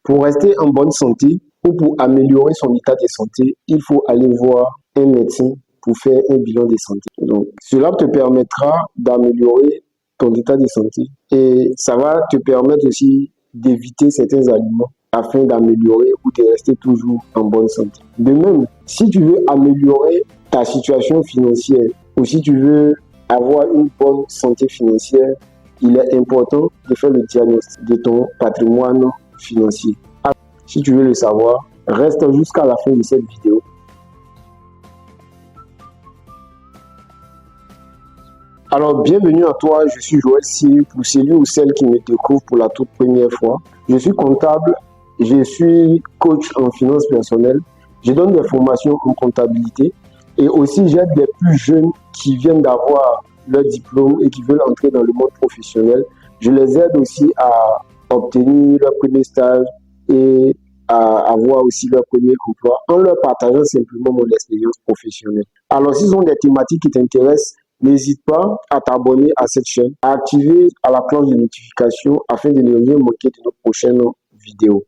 Pour rester en bonne santé ou pour améliorer son état de santé, il faut aller voir un médecin pour faire un bilan de santé. Donc, cela te permettra d'améliorer ton état de santé et ça va te permettre aussi d'éviter certains aliments afin d'améliorer ou de rester toujours en bonne santé. De même, si tu veux améliorer ta situation financière ou si tu veux avoir une bonne santé financière, il est important de faire le diagnostic de ton patrimoine financier. Si tu veux le savoir, reste jusqu'à la fin de cette vidéo. Alors, bienvenue à toi, je suis Joël Si, pour celui ou celle qui me découvre pour la toute première fois. Je suis comptable, je suis coach en finances personnelles, je donne des formations en comptabilité et aussi j'aide les plus jeunes qui viennent d'avoir leur diplôme et qui veulent entrer dans le monde professionnel. Je les aide aussi à obtenir leur premier stage et à avoir aussi leur premier emploi en leur partageant simplement mon expérience professionnelle. Alors, si ce sont des thématiques qui t'intéressent, n'hésite pas à t'abonner à cette chaîne, à activer la cloche de notification afin de ne rien manquer de nos prochaines vidéos.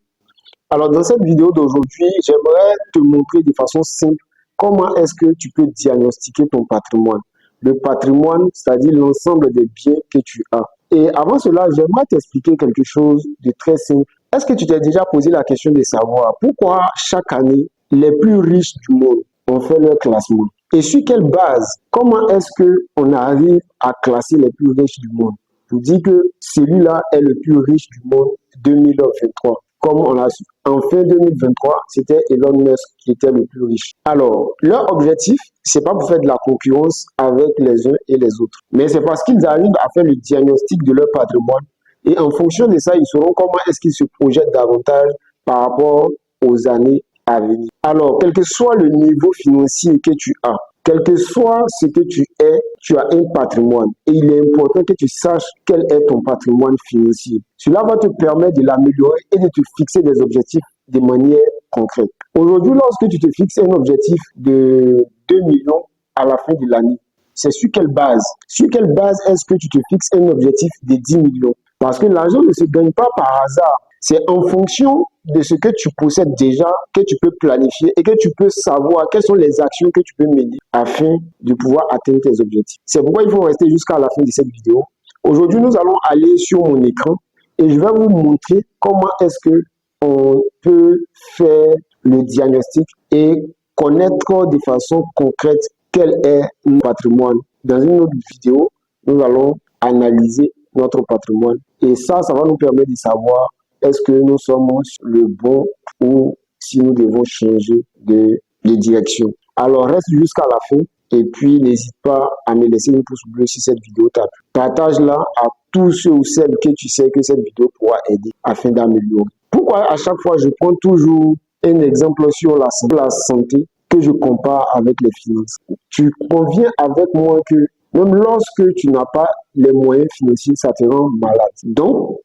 Alors, dans cette vidéo d'aujourd'hui, j'aimerais te montrer de façon simple comment est-ce que tu peux diagnostiquer ton patrimoine. Le patrimoine, c'est-à-dire l'ensemble des biens que tu as. Et avant cela, j'aimerais t'expliquer quelque chose de très simple. Est-ce que tu t'es déjà posé la question de savoir pourquoi chaque année, les plus riches du monde ont fait leur classement? Et sur quelle base, comment est-ce qu'on arrive à classer les plus riches du monde? Pour dire que celui-là est le plus riche du monde 2023. Comme on l'a su. En fin 2023, c'était Elon Musk qui était le plus riche. Alors, leur objectif, c'est pas pour faire de la concurrence avec les uns et les autres, mais c'est parce qu'ils arrivent à faire le diagnostic de leur patrimoine et en fonction de ça, ils sauront comment est-ce qu'ils se projettent davantage par rapport aux années à venir. Alors, quel que soit le niveau financier que tu as, quel que soit ce que tu es, tu as un patrimoine. Et il est important que tu saches quel est ton patrimoine financier. Cela va te permettre de l'améliorer et de te fixer des objectifs de manière concrète. Aujourd'hui, lorsque tu te fixes un objectif de 2 millions à la fin de l'année, c'est sur quelle base? Sur quelle base est-ce que tu te fixes un objectif de 10 millions? Parce que l'argent ne se gagne pas par hasard. C'est en fonction de ce que tu possèdes déjà que tu peux planifier et que tu peux savoir quelles sont les actions que tu peux mener afin de pouvoir atteindre tes objectifs. C'est pourquoi il faut rester jusqu'à la fin de cette vidéo. Aujourd'hui, nous allons aller sur mon écran et je vais vous montrer comment est-ce que on peut faire le diagnostic et connaître de façon concrète quel est notre patrimoine. Dans une autre vidéo, nous allons analyser notre patrimoine et ça va nous permettre de savoir est-ce que nous sommes sur le bon ou si nous devons changer de direction. Alors, reste jusqu'à la fin et puis n'hésite pas à me laisser un pouce bleu si cette vidéo t'a plu. Partage-la à tous ceux ou celles que tu sais que cette vidéo pourra aider afin d'améliorer. Pourquoi à chaque fois je prends toujours un exemple sur la santé que je compare avec les finances? Tu conviens avec moi que même lorsque tu n'as pas les moyens financiers, ça te rend malade. Donc,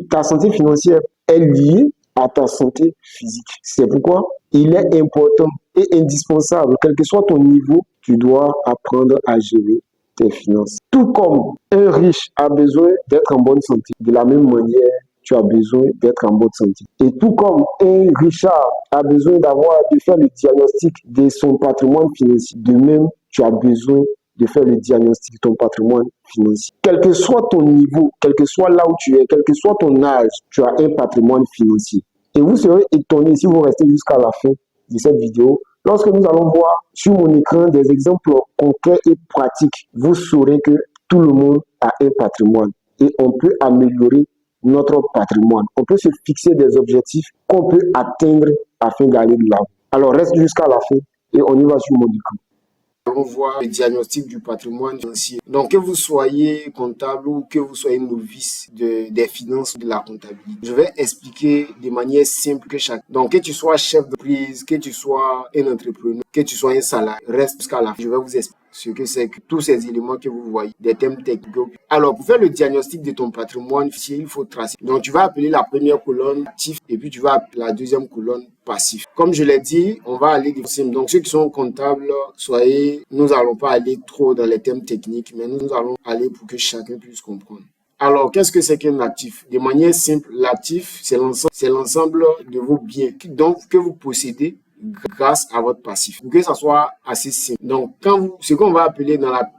ta santé financière est liée à ta santé physique. C'est pourquoi il est important et indispensable, quel que soit ton niveau, tu dois apprendre à gérer tes finances. Tout comme un riche a besoin d'être en bonne santé, de la même manière, tu as besoin d'être en bonne santé. Et tout comme un richard a besoin de faire le diagnostic de son patrimoine financier, de même, tu as besoin de faire le diagnostic de ton patrimoine financier. Quel que soit ton niveau, quel que soit là où tu es, quel que soit ton âge, tu as un patrimoine financier. Et vous serez étonné si vous restez jusqu'à la fin de cette vidéo. Lorsque nous allons voir sur mon écran des exemples concrets et pratiques, vous saurez que tout le monde a un patrimoine et on peut améliorer notre patrimoine. On peut se fixer des objectifs qu'on peut atteindre afin d'aller de l'avant. Alors reste jusqu'à la fin et on y va sur mon écran. On voit le diagnostic du patrimoine financier. Donc, que vous soyez comptable ou que vous soyez novice des finances de la comptabilité, je vais expliquer de manière simple que chaque. Donc, que tu sois chef d'entreprise, que tu sois un entrepreneur, que tu sois un salarié, reste jusqu'à la fin. Je vais vous expliquer ce que c'est que tous ces éléments que vous voyez, des thèmes techniques. Alors, pour faire le diagnostic de ton patrimoine financier, il faut tracer. Donc, tu vas appeler la première colonne actif et puis tu vas appeler la deuxième colonne passif. Comme je l'ai dit, on va aller de simple. Donc, ceux qui sont comptables, nous n'allons pas aller trop dans les thèmes techniques, mais nous allons aller pour que chacun puisse comprendre. Alors, qu'est-ce que c'est qu'un actif? De manière simple, l'actif, c'est l'ensemble de vos biens que vous possédez grâce à votre passif. Pour que ça soit assez simple. Donc, ce qu'on va appeler dans la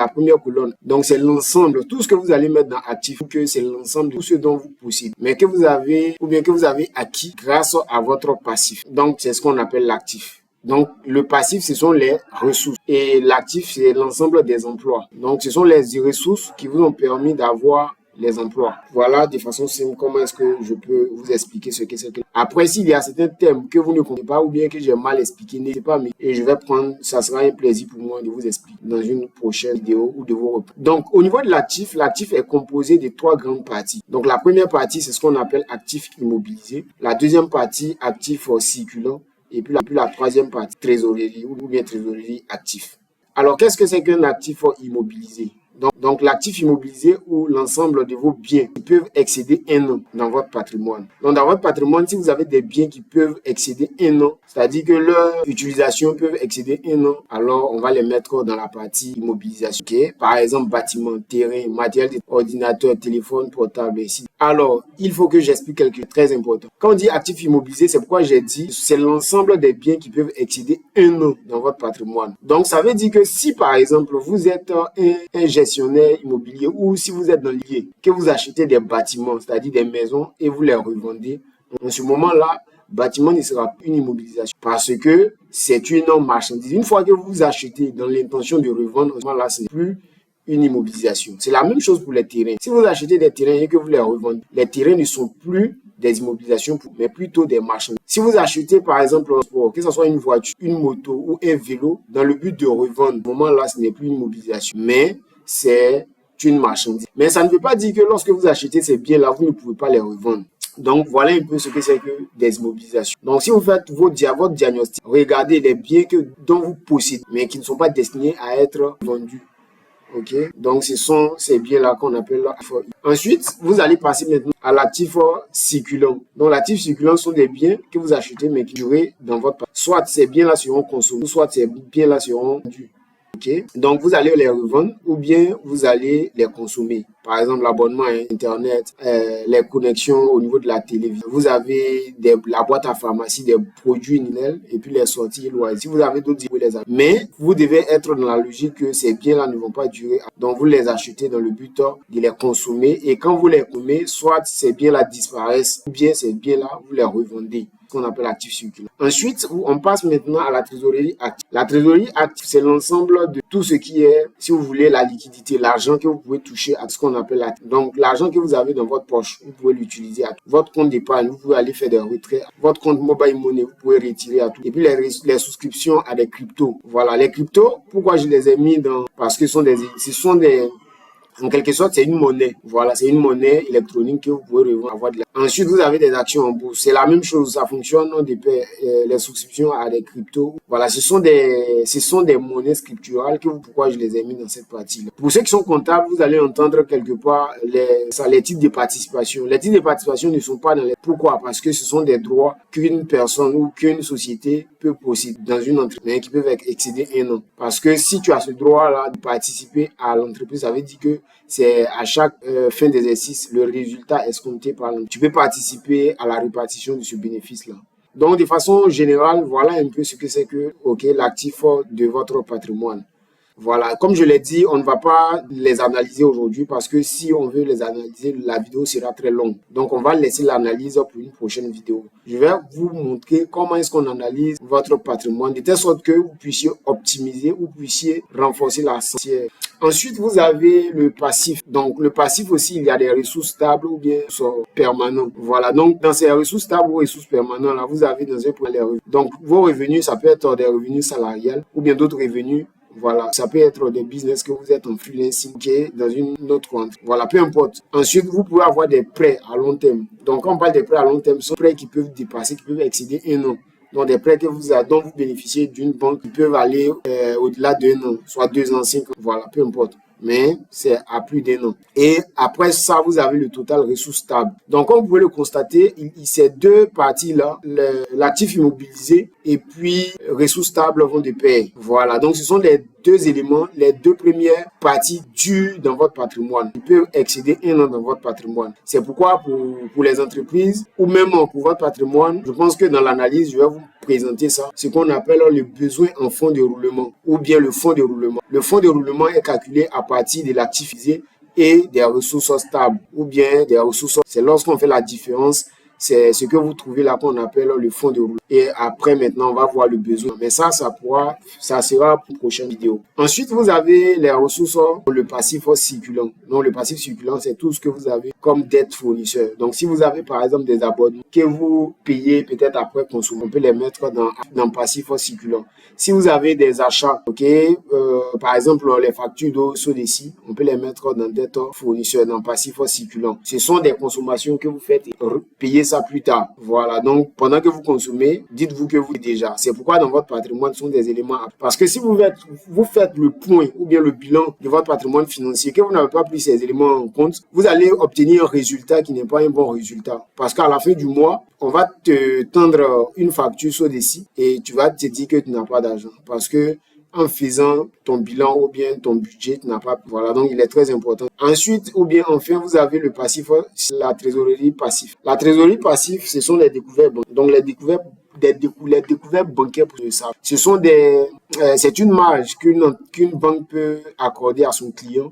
première colonne, donc c'est l'ensemble, tout ce que vous allez mettre dans actif, que c'est l'ensemble de tout ce dont vous possédez, mais que vous avez acquis grâce à votre passif. Donc, c'est ce qu'on appelle l'actif. Donc, le passif, ce sont les ressources. Et l'actif, c'est l'ensemble des emplois. Donc, ce sont les ressources qui vous ont permis d'avoir les emplois. Voilà, de façon simple, comment est-ce que je peux vous expliquer ce que c'est que. Après, s'il y a certains thèmes que vous ne connaissez pas ou bien que j'ai mal expliqué, n'hésitez pas, et je vais ça sera un plaisir pour moi de vous expliquer dans une prochaine vidéo ou de vous reprendre. Donc, au niveau de l'actif est composé de 3 grandes parties. Donc, la première partie, c'est ce qu'on appelle actif immobilisé. La deuxième partie, actif circulant. Et puis la troisième partie, trésorerie ou bien trésorerie actif. Alors, qu'est-ce que c'est qu'un actif immobilisé? Donc, l'actif immobilisé ou l'ensemble de vos biens qui peuvent excéder 1 an dans votre patrimoine. Donc, dans votre patrimoine, si vous avez des biens qui peuvent excéder 1 an, c'est-à-dire que leur utilisation peut excéder 1 an, alors on va les mettre dans la partie immobilisation. Okay? Par exemple, bâtiment, terrain, matériel, ordinateur, téléphone portable, etc. Alors, il faut que j'explique quelque chose de très important. Quand on dit actif immobilisé, c'est pourquoi j'ai dit c'est l'ensemble des biens qui peuvent excéder 1 an dans votre patrimoine. Donc, ça veut dire que si, par exemple, vous êtes un gestionnaire immobilier ou si vous êtes dans l'IA, que vous achetez des bâtiments, c'est-à-dire des maisons et vous les revendez, en ce moment-là, bâtiment ne sera plus une immobilisation parce que c'est une marchandise. Une fois que vous achetez dans l'intention de revendre, en ce moment-là, c'est plus une immobilisation. C'est la même chose pour les terrains. Si vous achetez des terrains et que vous les revendez, les terrains ne sont plus des immobilisations, mais plutôt des marchandises. Si vous achetez par exemple un sport, que ce soit une voiture, une moto ou un vélo, dans le but de revendre, au moment là, ce n'est plus une immobilisation, mais c'est une marchandise. Mais ça ne veut pas dire que lorsque vous achetez ces biens-là, vous ne pouvez pas les revendre. Donc, voilà un peu ce que c'est que des immobilisations. Donc, si vous faites votre diagnostic, regardez les biens dont vous possédez, mais qui ne sont pas destinés à être vendus. Ok, donc ce sont ces biens-là qu'on appelle l'actif. Ensuite, vous allez passer maintenant à l'actif circulant. Donc, l'actif circulant sont des biens que vous achetez mais qui durent dans votre... Soit ces biens-là seront consommés, soit ces biens-là seront vendus. Okay. Donc, vous allez les revendre ou bien vous allez les consommer. Par exemple, l'abonnement à Internet, les connexions au niveau de la télévision. Vous avez la boîte à pharmacie, des produits Ninel et puis les sorties loisirs. Si vous avez d'autres, vous les achetez. Mais vous devez être dans la logique que ces biens-là ne vont pas durer. Donc, vous les achetez dans le but de les consommer. Et quand vous les consommez, soit ces biens-là disparaissent ou bien ces biens-là, vous les revendez. Qu'on appelle actif circulant. Ensuite, on passe maintenant à la trésorerie active. La trésorerie active, c'est l'ensemble de tout ce qui est, si vous voulez, la liquidité, l'argent que vous pouvez toucher à ce qu'on appelle la... Donc, l'argent que vous avez dans votre poche, vous pouvez l'utiliser à tout. Votre compte d'épargne, vous pouvez aller faire des retraits. Votre compte mobile money, vous pouvez retirer à tout. Et puis, les souscriptions à des cryptos. Voilà, les cryptos, pourquoi je les ai mis dans... Parce que ce sont des en quelque sorte, c'est une monnaie. Voilà, c'est une monnaie électronique que vous pouvez avoir de la... Ensuite, vous avez des actions en bourse. C'est la même chose. Ça fonctionne les souscriptions à des cryptos. Voilà, ce sont des monnaies scripturales pourquoi je les ai mis dans cette partie-là. Pour ceux qui sont comptables, vous allez entendre quelque part les titres de participation. Les titres de participation ne sont pas dans les... Pourquoi? Parce que ce sont des droits qu'une personne ou qu'une société peut posséder dans une entreprise qui peuvent excéder 1 an. Parce que si tu as ce droit-là de participer à l'entreprise, ça veut dire que c'est à chaque fin d'exercice, le résultat escompté par l'entreprise. Tu peux participer à la répartition de ce bénéfice-là. Donc, de façon générale, voilà un peu ce que c'est que l'actif de votre patrimoine. Voilà, comme je l'ai dit, on ne va pas les analyser aujourd'hui parce que si on veut les analyser, la vidéo sera très longue. Donc, on va laisser l'analyse pour une prochaine vidéo. Je vais vous montrer comment est-ce qu'on analyse votre patrimoine de telle sorte que vous puissiez optimiser ou puissiez renforcer la santé. Ensuite, vous avez le passif. Donc, le passif aussi, il y a des ressources stables ou bien permanents. Voilà, donc dans ces ressources stables ou ressources permanentes, là, vous avez dans un point les revenus. Donc, vos revenus, ça peut être des revenus salariales ou bien d'autres revenus. Voilà, ça peut être des business que vous êtes en freelancing dans une autre entreprise. Voilà, peu importe. Ensuite, vous pouvez avoir des prêts à long terme. Donc, quand on parle des prêts à long terme, ce sont des prêts qui peuvent dépasser, qui peuvent excéder 1 an. Donc, des prêts dont vous bénéficiez d'une banque qui peuvent aller au-delà d'1 an, soit 2 ans, 5 ans. Voilà, peu importe. Mais c'est à plus d'1 an. Et après ça, vous avez le total ressources stable. Donc, comme vous pouvez le constater, ces deux parties-là, l'actif immobilisé et puis ressources stables vont de pair. Voilà. Donc, ce sont 2 éléments, les 2 premières parties dues dans votre patrimoine. Ils peuvent excéder 1 an dans votre patrimoine. C'est pourquoi pour les entreprises ou même pour votre patrimoine, je pense que dans l'analyse, je vais vous présenter ça, ce qu'on appelle le besoin en fonds de roulement ou bien le fonds de roulement. Le fonds de roulement est calculé à partir de l'actif et des ressources stables ou bien des ressources. C'est lorsqu'on fait la différence, c'est ce que vous trouvez là qu'on appelle le fonds de roulement. Et après, maintenant, on va voir le besoin. Mais ça sera pour une prochaine vidéo. Ensuite, vous avez les ressources, le passif circulant. Donc, le passif circulant, c'est tout ce que vous avez comme dette fournisseur. Donc, si vous avez, par exemple, des abonnements que vous payez peut-être après consommation, on peut les mettre dans passif circulant. Si vous avez des achats, par exemple, les factures d'eau sur des sites, on peut les mettre dans dette fournisseur, dans passif circulant. Ce sont des consommations que vous faites et payez ça plus tard. Voilà. Donc, pendant que vous consommez, dites-vous que vous déjà. C'est pourquoi dans votre patrimoine, ce sont des éléments. Parce que si vous faites le point ou bien le bilan de votre patrimoine financier, que vous n'avez pas pris ces éléments en compte, vous allez obtenir un résultat qui n'est pas un bon résultat. Parce qu'à la fin du mois, on va te tendre une facture sur des sites et tu vas te dire que tu n'as pas d'argent. Parce que en faisant ton bilan ou bien ton budget, tu n'as pas. Voilà, donc il est très important. Ensuite, ou bien enfin, vous avez le passif, la trésorerie passive. La trésorerie passive, ce sont les découvertes. Donc les découvertes bancaires pour ça. Ce sont c'est une marge qu'une banque peut accorder à son client,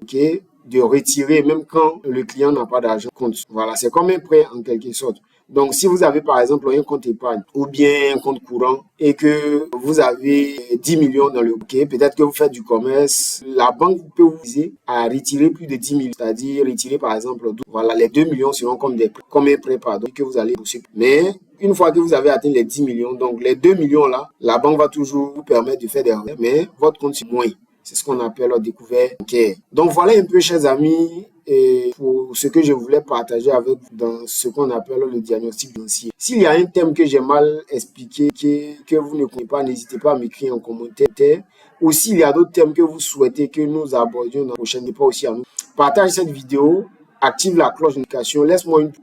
de retirer même quand le client n'a pas d'argent compte. Voilà, c'est comme un prêt en quelque sorte. Donc, si vous avez par exemple un compte épargne ou bien un compte courant et que vous avez 10 millions dans le bouquet, peut-être que vous faites du commerce, la banque peut vous aider à retirer plus de 10 millions, c'est-à-dire retirer par exemple, voilà, les 2 millions seront comme un prêt, que vous allez bourser. Mais une fois que vous avez atteint les 10 millions, donc les 2 millions là, la banque va toujours vous permettre de faire des retraits, mais votre compte c'est moins. C'est ce qu'on appelle découvert bancaire. Donc voilà un peu, chers amis, et pour ce que je voulais partager avec vous dans ce qu'on appelle le diagnostic financier. S'il y a un thème que j'ai mal expliqué, que vous ne connaissez pas, n'hésitez pas à m'écrire en commentaire. Ou s'il y a d'autres thèmes que vous souhaitez que nous abordions dans la prochaine, n'hésitez pas aussi à nous. Partage cette vidéo, active la cloche de notification,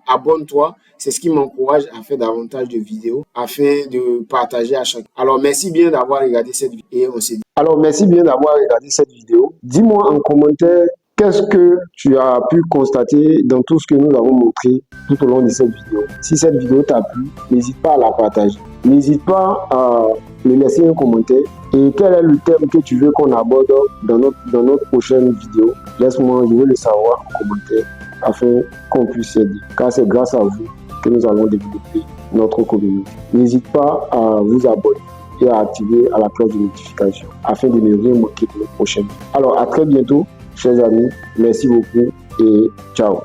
abonne-toi. C'est ce qui m'encourage à faire davantage de vidéos afin de partager à chacun. Alors, merci bien d'avoir regardé cette vidéo et on se dit. Alors, merci bien d'avoir regardé cette vidéo. Dis-moi en commentaire qu'est-ce que tu as pu constater dans tout ce que nous avons montré tout au long de cette vidéo. Si cette vidéo t'a plu, n'hésite pas à la partager. N'hésite pas à me laisser un commentaire. Et quel est le thème que tu veux qu'on aborde dans notre prochaine vidéo? Laisse-moi, je veux le savoir en commentaire afin qu'on puisse s'aider. Car c'est grâce à vous que nous allons développer notre communauté. N'hésite pas à vous abonner et à activer la cloche de notification afin de ne rien manquer de nos prochaines vidéos. Alors, à très bientôt, chers amis. Merci beaucoup et ciao.